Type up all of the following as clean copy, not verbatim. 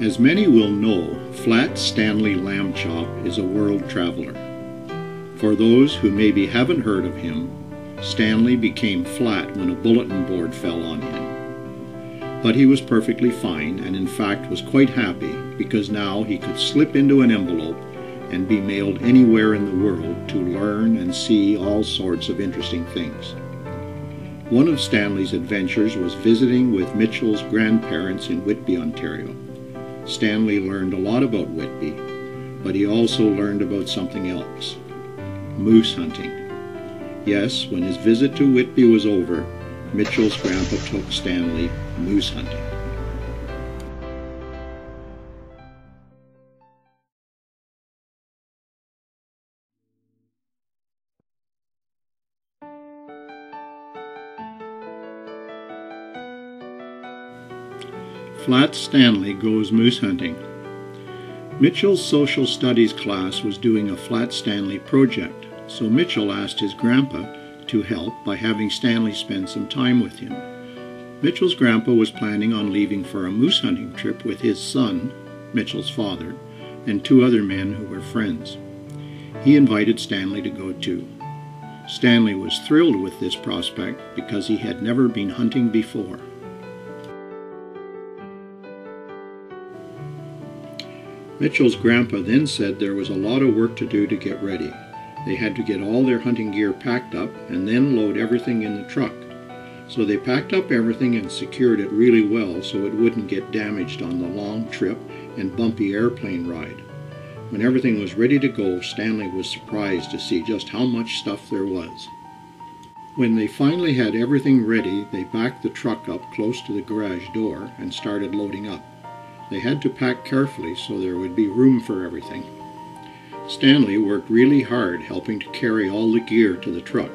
As many will know, Flat Stanley Lamb Chop is a world traveler. For those who maybe haven't heard of him, Stanley became flat when a bulletin board fell on him. But he was perfectly fine, and in fact was quite happy because now he could slip into an envelope and be mailed anywhere in the world to learn and see all sorts of interesting things. One of Stanley's adventures was visiting with Mitchell's grandparents in Whitby, Ontario. Stanley learned a lot about Whitby, but he also learned about something else: moose hunting. Yes, when his visit to Whitby was over, Mitchell's grandpa took Stanley moose hunting. Flat Stanley goes moose hunting. Mitchell's social studies class was doing a Flat Stanley project, so Mitchell asked his grandpa to help by having Stanley spend some time with him. Mitchell's grandpa was planning on leaving for a moose hunting trip with his son, Mitchell's father, and two other men who were friends. He invited Stanley to go too. Stanley was thrilled with this prospect because he had never been hunting before. Mitchell's grandpa then said there was a lot of work to do to get ready. They had to get all their hunting gear packed up and then load everything in the truck. So they packed up everything and secured it really well so it wouldn't get damaged on the long trip and bumpy airplane ride. When everything was ready to go, Stanley was surprised to see just how much stuff there was. When they finally had everything ready, they backed the truck up close to the garage door and started loading up. They had to pack carefully so there would be room for everything. Stanley worked really hard helping to carry all the gear to the truck,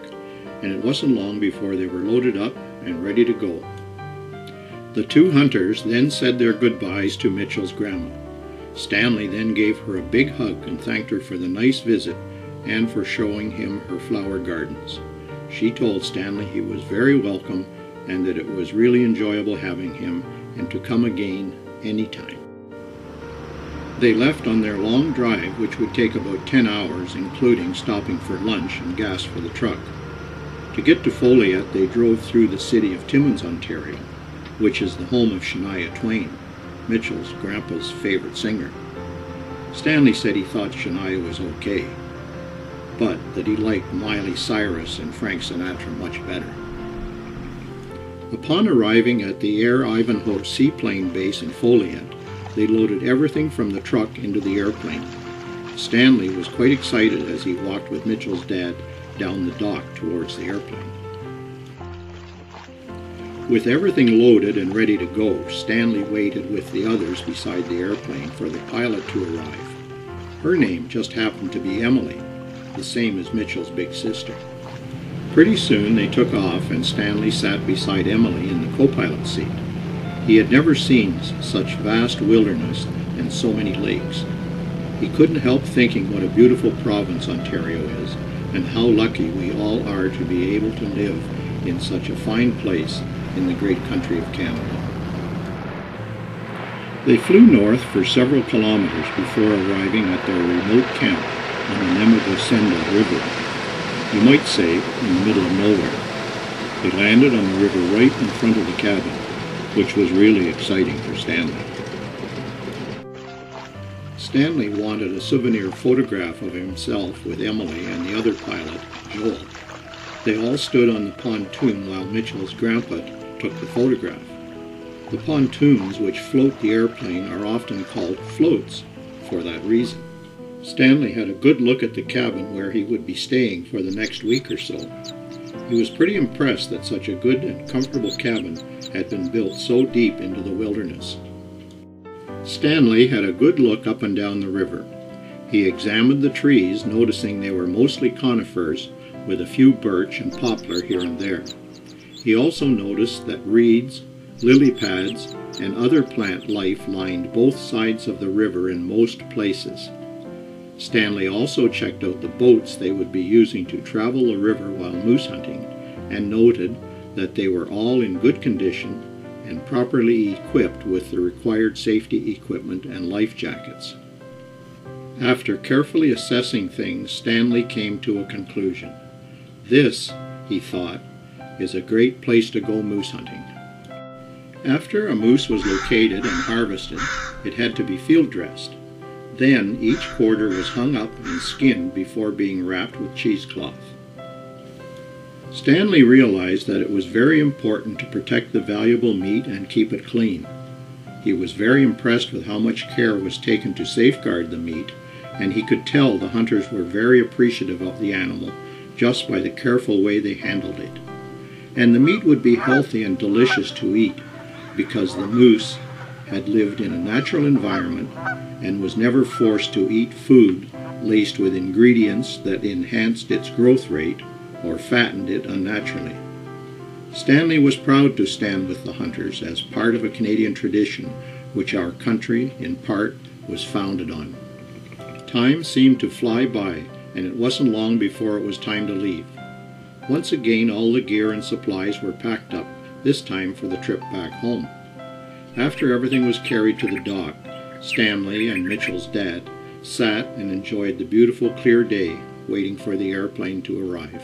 and it wasn't long before they were loaded up and ready to go. The two hunters then said their goodbyes to Mitchell's grandma. Stanley then gave her a big hug and thanked her for the nice visit and for showing him her flower gardens. She told Stanley he was very welcome and that it was really enjoyable having him and to come again anytime. They left on their long drive, which would take about 10 hours, including stopping for lunch and gas for the truck. To get to Foleyet, they drove through the city of Timmins, Ontario, which is the home of Shania Twain, Mitchell's grandpa's favorite singer. Stanley said he thought Shania was okay, but that he liked Miley Cyrus and Frank Sinatra much better. Upon arriving at the Air Ivanhoe seaplane base in Foleyet, they loaded everything from the truck into the airplane. Stanley was quite excited as he walked with Mitchell's dad down the dock towards the airplane. With everything loaded and ready to go, Stanley waited with the others beside the airplane for the pilot to arrive. Her name just happened to be Emily, the same as Mitchell's big sister. Pretty soon they took off and Stanley sat beside Emily in the co-pilot seat. He had never seen such vast wilderness and so many lakes. He couldn't help thinking what a beautiful province Ontario is and how lucky we all are to be able to live in such a fine place in the great country of Canada. They flew north for several kilometers before arriving at their remote camp on the Nemagosenda River. You might say, in the middle of nowhere. They landed on the river right in front of the cabin, which was really exciting for Stanley. Stanley wanted a souvenir photograph of himself with Emily and the other pilot, Joel. They all stood on the pontoon while Mitchell's grandpa took the photograph. The pontoons which float the airplane are often called floats for that reason. Stanley had a good look at the cabin where he would be staying for the next week or so. He was pretty impressed that such a good and comfortable cabin had been built so deep into the wilderness. Stanley had a good look up and down the river. He examined the trees, noticing they were mostly conifers with a few birch and poplar here and there. He also noticed that reeds, lily pads, and other plant life lined both sides of the river in most places. Stanley also checked out the boats they would be using to travel the river while moose hunting, and noted that they were all in good condition and properly equipped with the required safety equipment and life jackets. After carefully assessing things, Stanley came to a conclusion. This, he thought, is a great place to go moose hunting. After a moose was located and harvested, it had to be field dressed. Then each quarter was hung up and skinned before being wrapped with cheesecloth. Stanley realized that it was very important to protect the valuable meat and keep it clean. He was very impressed with how much care was taken to safeguard the meat, and he could tell the hunters were very appreciative of the animal just by the careful way they handled it. And the meat would be healthy and delicious to eat because the moose had lived in a natural environment and was never forced to eat food laced with ingredients that enhanced its growth rate or fattened it unnaturally. Stanley was proud to stand with the hunters as part of a Canadian tradition which our country, in part, was founded on. Time seemed to fly by, and it wasn't long before it was time to leave. Once again, all the gear and supplies were packed up, this time for the trip back home. After everything was carried to the dock, Stanley and Mitchell's dad sat and enjoyed the beautiful clear day, waiting for the airplane to arrive.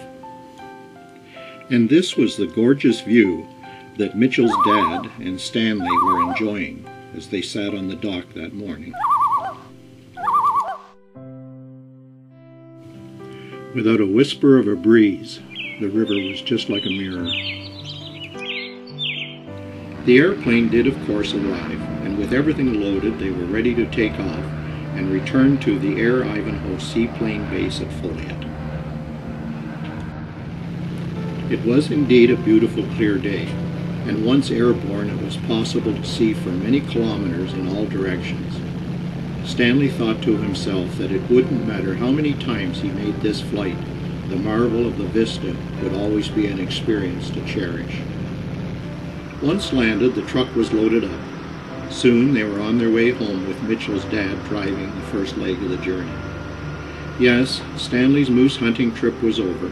And this was the gorgeous view that Mitchell's dad and Stanley were enjoying as they sat on the dock that morning. Without a whisper of a breeze, the river was just like a mirror. The airplane did, of course, arrive, and with everything loaded, they were ready to take off and return to the Air Ivanhoe seaplane base at Folliot. It was indeed a beautiful, clear day, and once airborne, it was possible to see for many kilometers in all directions. Stanley thought to himself that it wouldn't matter how many times he made this flight, the marvel of the vista would always be an experience to cherish. Once landed, the truck was loaded up. Soon they were on their way home with Mitchell's dad driving the first leg of the journey. Yes, Stanley's moose hunting trip was over,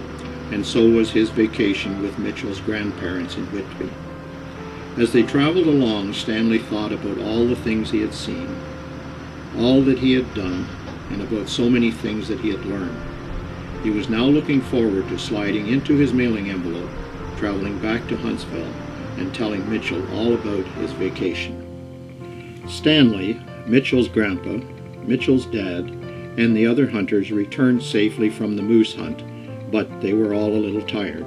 and so was his vacation with Mitchell's grandparents in Whitby. As they traveled along, Stanley thought about all the things he had seen, all that he had done, and about so many things that he had learned. He was now looking forward to sliding into his mailing envelope, traveling back to Huntsville, and telling Mitchell all about his vacation. Stanley, Mitchell's grandpa, Mitchell's dad, and the other hunters returned safely from the moose hunt, but they were all a little tired.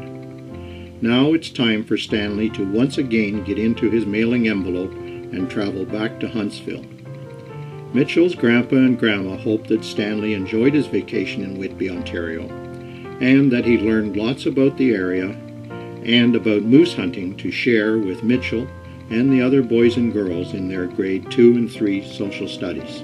Now it's time for Stanley to once again get into his mailing envelope and travel back to Huntsville. Mitchell's grandpa and grandma hoped that Stanley enjoyed his vacation in Whitby, Ontario, and that he learned lots about the area and about moose hunting to share with Mitchell and the other boys and girls in their grade 2 and 3 social studies.